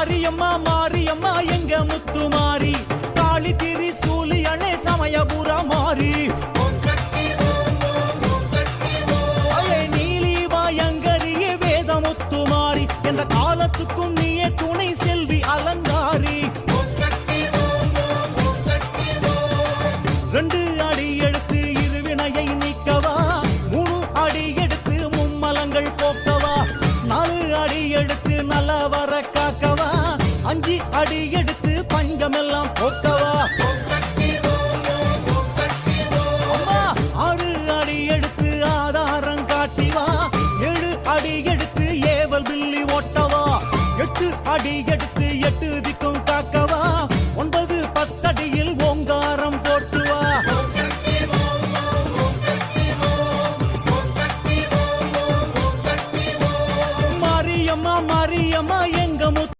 மாரியம்மா மாரியம்மா எங்க முத்து மாறி காளி திரி சூலியனே சமயபுர மாறி நீலி பயங்கரிய வேத முத்து மாறி எந்த காலத்துக்கும் நீயே துணை செல்வி அலங்காரி 2 அடி எடுத்து இருவினையை நீக்கவா 3 அடி எடுத்து மும்மலங்கள் போக்கவா 4 அடி எடுத்து நல்ல வர காக்கவா 5 அடி எடுத்து பஞ்சமெல்லாம் போக்கவா அம்மா 6 அடி எடுத்து ஆதாரம் காட்டிவா 7 அடி எடுத்து ஏவல் பில்லி ஓட்டவா 8 அடி எடுத்து 8